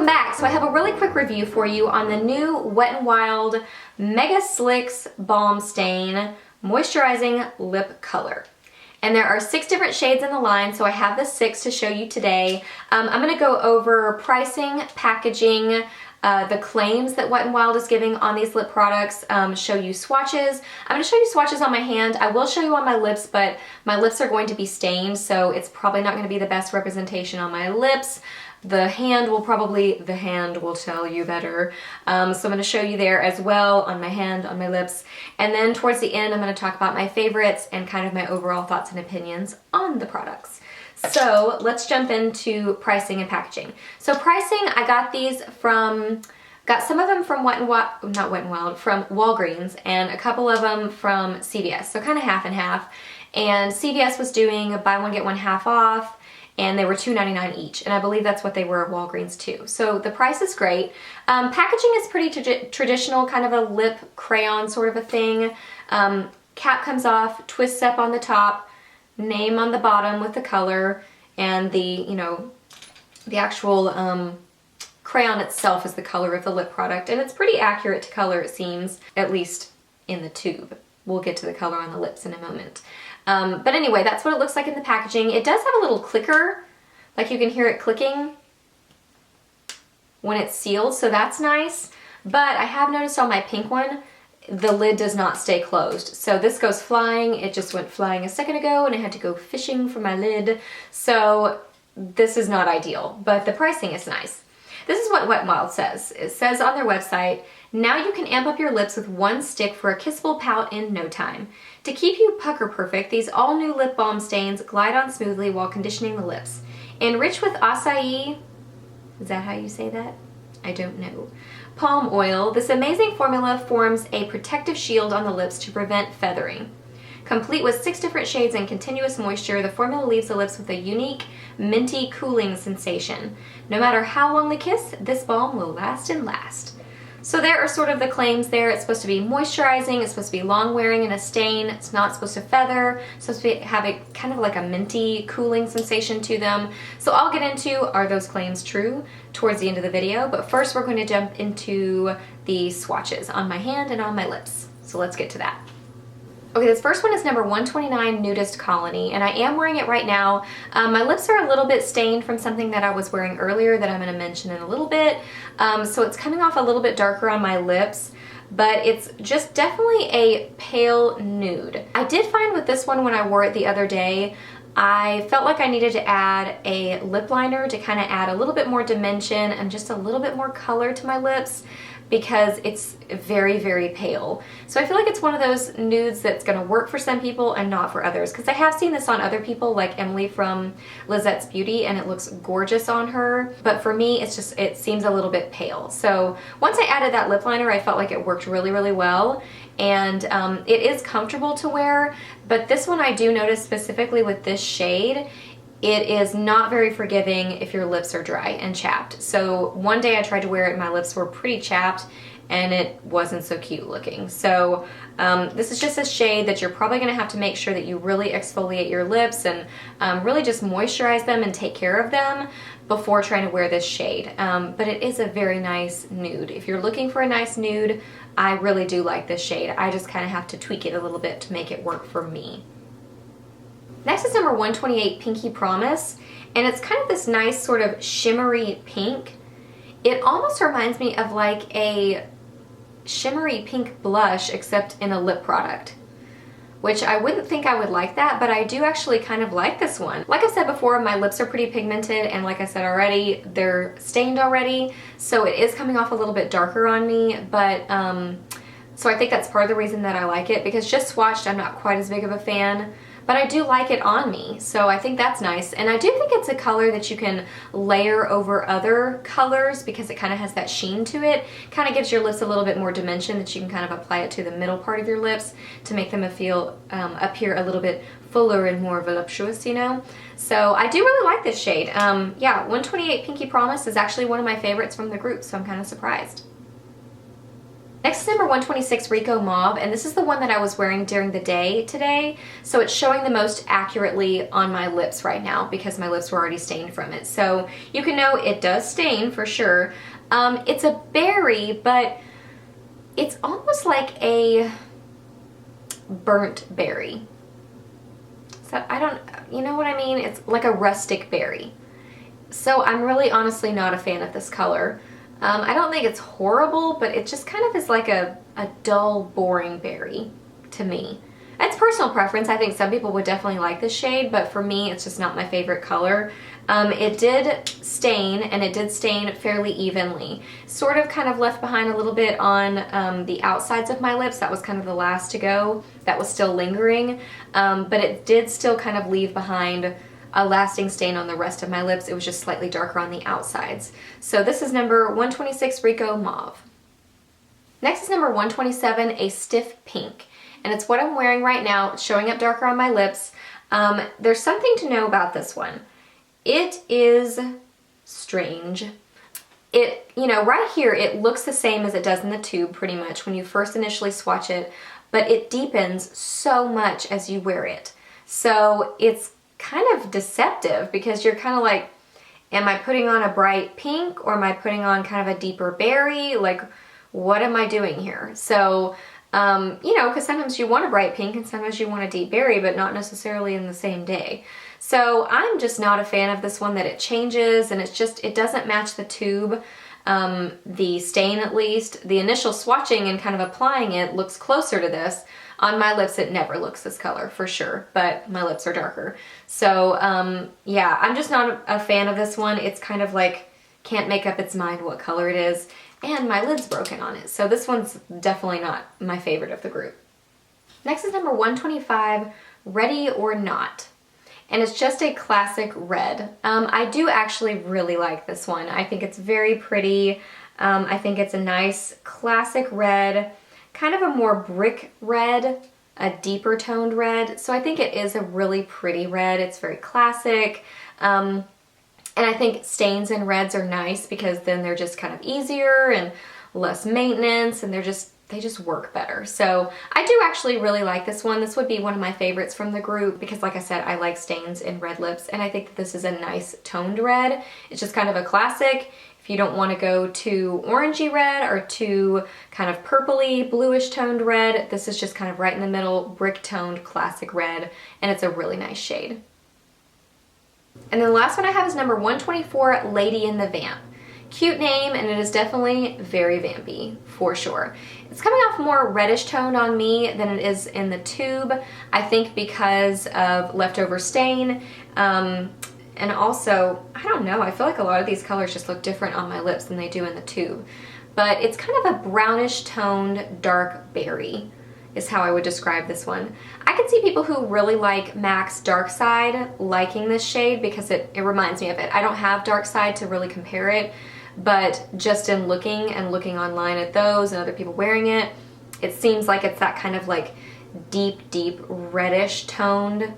welcome back. So I have a really quick review for you on the new Wet n Wild Megaslicks Balm Stain Moisturizing Lip Color. And there are 6 different shades in the line, so I have the 6 to show you today. I'm going to go over pricing, packaging, the claims that Wet n Wild is giving on these lip products, show you swatches. I'm going to show you swatches on my hand. I will show you on my lips, but my lips are going to be stained, so it's probably not going to be the best representation on my lips. The hand will tell you better. So I'm going to show you there as well on my hand, on my lips. And then towards the end, I'm going to talk about my favorites and kind of my overall thoughts and opinions on the products. So let's jump into pricing and packaging. So pricing, I got these from, got some of them from from Walgreens and a couple of them from CVS. So kind of half and half. And CVS was doing a buy one, get one half off. And they were $2.99 each, and I believe that's what they were at Walgreens too. So the price is great. Packaging is pretty traditional, kind of a lip crayon sort of a thing. Cap comes off, twists up on the top, name on the bottom with the color, and the actual crayon itself is the color of the lip product, and it's pretty accurate to color, it seems, at least in the tube. We'll get to the color on the lips in a moment. But anyway, that's what it looks like in the packaging. It does have a little clicker, like you can hear it clicking when it's sealed, so that's nice. But I have noticed on my pink one, the lid does not stay closed. So this goes flying. It just went flying a second ago and I had to go fishing for my lid. So this is not ideal, but the pricing is nice. This is what Wet n Wild says. It says on their website, now you can amp up your lips with one stick for a kissable pout in no time. To keep you pucker perfect, these all new lip balm stains glide on smoothly while conditioning the lips. Enriched with acai, is that how you say that? I don't know. Palm oil, this amazing formula forms a protective shield on the lips to prevent feathering. Complete with 6 different shades and continuous moisture, the formula leaves the lips with a unique, minty, cooling sensation. No matter how long the kiss, this balm will last and last. So there are sort of the claims there. It's supposed to be moisturizing, it's supposed to be long wearing in a stain, it's not supposed to feather, it's supposed to have a kind of like a minty, cooling sensation to them. So I'll get into, are those claims true, towards the end of the video, but first we're going to jump into the swatches on my hand and on my lips. So let's get to that. Okay, this first one is number 129 Nudist Colony, and I am wearing it right now. My lips are a little bit stained from something that I was wearing earlier that I'm going to mention in a little bit. So it's coming off a little bit darker on my lips, but it's just definitely a pale nude. I did find with this one when I wore it the other day, I felt like I needed to add a lip liner to kind of add a little bit more dimension and just a little bit more color to my lips, because it's very, very pale. So I feel like it's one of those nudes that's gonna work for some people and not for others, because I have seen this on other people like Emily from Lizette's Beauty and it looks gorgeous on her, but for me it's just, it seems a little bit pale. So once I added that lip liner, I felt like it worked really, really well, and it is comfortable to wear, but this one I do notice specifically with this shade, it is not very forgiving if your lips are dry and chapped. So one day I tried to wear it and my lips were pretty chapped and it wasn't so cute looking. So this is just a shade that you're probably gonna have to make sure that you really exfoliate your lips and really just moisturize them and take care of them before trying to wear this shade. But it is a very nice nude. If you're looking for a nice nude, I really do like this shade. I just kind of have to tweak it a little bit to make it work for me. Next is number 128 Pinky Promise, and it's kind of this nice sort of shimmery pink. It almost reminds me of like a shimmery pink blush except in a lip product, which I wouldn't think I would like that, but I do actually kind of like this one. Like I said before, my lips are pretty pigmented, and like I said already, they're stained already, so it is coming off a little bit darker on me, but so I think that's part of the reason that I like it, because just swatched, I'm not quite as big of a fan. But I do like it on me, so I think that's nice. And I do think it's a color that you can layer over other colors because it kind of has that sheen to it. Kind of gives your lips a little bit more dimension that you can kind of apply it to the middle part of your lips to make them appear a little bit fuller and more voluptuous, you know? So I do really like this shade. Yeah, 128 Pinky Promise is actually one of my favorites from the group, so I'm kind of surprised. Next is number 126 Rico Mauve, and this is the one that I was wearing during the day today, so it's showing the most accurately on my lips right now because my lips were already stained from it. So you can know it does stain for sure. It's a berry, but it's almost like a burnt berry. So you know what I mean? It's like a rustic berry. So I'm really honestly not a fan of this color. I don't think it's horrible, but it just kind of is like a dull, boring berry to me. It's personal preference. I think some people would definitely like this shade, but for me, it's just not my favorite color. It did stain, and it did stain fairly evenly. Sort of kind of left behind a little bit on the outsides of my lips. That was kind of the last to go. That was still lingering, but it did still kind of leave behind a lasting stain on the rest of my lips. It was just slightly darker on the outsides. So this is number 126 Rico Mauve. Next is number 127, a stiff pink. And it's what I'm wearing right now. It's showing up darker on my lips. There's something to know about this one. It is strange. You know, right here, it looks the same as it does in the tube pretty much when you first initially swatch it, but it deepens so much as you wear it. So it's kind of deceptive because you're kind of like, am I putting on a bright pink or am I putting on kind of a deeper berry? Like, what am I doing here? So, you know, because sometimes you want a bright pink and sometimes you want a deep berry, but not necessarily in the same day. So I'm just not a fan of this one, that it changes and it doesn't match the tube. The stain, at least, the initial swatching and kind of applying it looks closer to this. On my lips, it never looks this color for sure, but my lips are darker. So yeah, I'm just not a fan of this one. It's kind of like, can't make up its mind what color it is, and my lid's broken on it. So this one's definitely not my favorite of the group. Next is number 125, Ready or Not. And it's just a classic red. I do actually really like this one. I think it's very pretty. I think it's a nice classic red, kind of a more brick red, a deeper toned red. So I think it is a really pretty red. It's very classic. And I think stains in reds are nice because then they're just kind of easier and less maintenance, and they just work better. So I do actually really like this one. This would be one of my favorites from the group because, like I said, I like stains in red lips, and I think that this is a nice toned red. It's just kind of a classic. If you don't want to go too orangey red or too kind of purpley, bluish toned red, this is just kind of right in the middle, brick toned classic red, and it's a really nice shade. And then the last one I have is number 124, Lady in the Vamp. Cute name, and it is definitely very vampy, for sure. It's coming off more reddish toned on me than it is in the tube, I think because of leftover stain, and also, I don't know, I feel like a lot of these colors just look different on my lips than they do in the tube. But it's kind of a brownish toned dark berry is how I would describe this one. I can see people who really like MAC's Dark Side liking this shade because it reminds me of it. I don't have Dark Side to really compare it, but just in looking online at those and other people wearing it, it seems like it's that kind of like deep reddish toned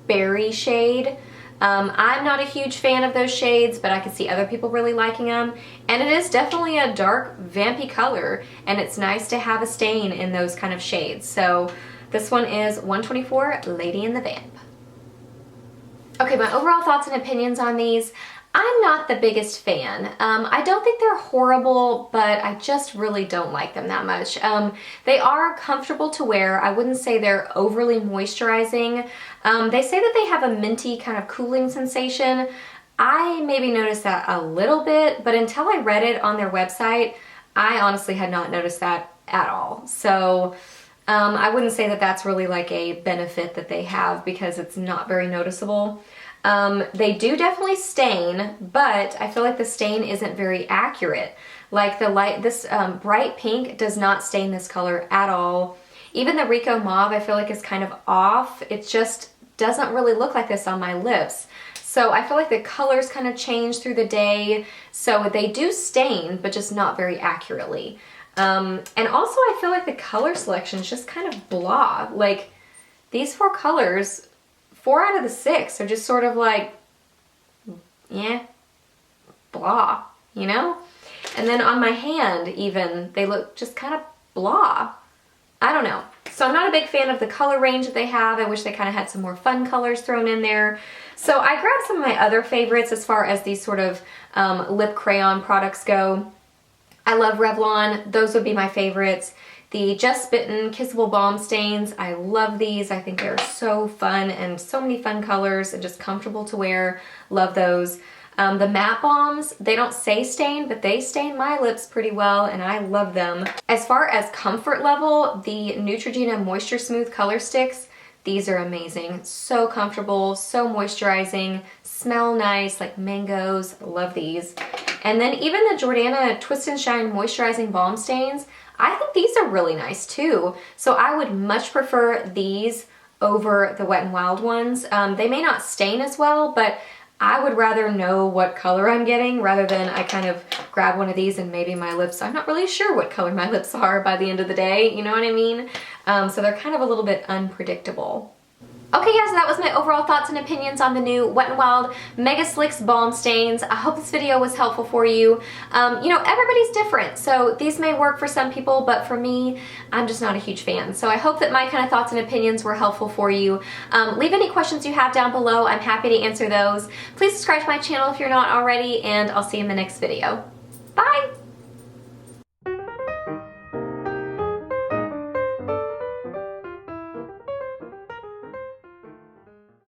berry shade. I'm not a huge fan of those shades, but I can see other people really liking them. And it is definitely a dark, vampy color, and it's nice to have a stain in those kind of shades. So this one is 124, Lady in the Vamp. Okay, my overall thoughts and opinions on these. I'm not the biggest fan. I don't think they're horrible, but I just really don't like them that much. They are comfortable to wear. I wouldn't say they're overly moisturizing. They say that they have a minty kind of cooling sensation. I maybe noticed that a little bit, but until I read it on their website, I honestly had not noticed that at all. So I wouldn't say that that's really like a benefit that they have because it's not very noticeable. They do definitely stain, but I feel like the stain isn't very accurate. Like this bright pink does not stain this color at all. Even the Rico Mauve I feel like is kind of off. It just doesn't really look like this on my lips. So I feel like the colors kind of change through the day. So they do stain, but just not very accurately. And also I feel like the color selection is just kind of blah. Like these four colors, 4 out of the 6 are just sort of like, yeah, blah, you know? And then on my hand even, they look just kind of blah. I don't know. So I'm not a big fan of the color range that they have. I wish they kind of had some more fun colors thrown in there. So I grabbed some of my other favorites as far as these sort of lip crayon products go. I love Revlon. Those would be my favorites. The Just Bitten Kissable Balm Stains, I love these. I think they're so fun and so many fun colors and just comfortable to wear. Love those. The matte balms, they don't say stain, but they stain my lips pretty well and I love them. As far as comfort level, the Neutrogena Moisture Smooth Color Sticks, these are amazing. So comfortable, so moisturizing, smell nice, like mangoes. Love these. And then even the Jordana Twist and Shine Moisturizing Balm Stains, I think these are really nice too. So I would much prefer these over the Wet n Wild ones. They may not stain as well, but I would rather know what color I'm getting rather than I kind of grab one of these and maybe my lips, I'm not really sure what color my lips are by the end of the day, you know what I mean? So they're kind of a little bit unpredictable. Okay guys, so that was my overall thoughts and opinions on the new Wet n Wild Megaslicks Balm Stains. I hope this video was helpful for you. You know, everybody's different, so these may work for some people, but for me, I'm just not a huge fan. So I hope that my kind of thoughts and opinions were helpful for you. Leave any questions you have down below. I'm happy to answer those. Please subscribe to my channel if you're not already, and I'll see you in the next video. Bye!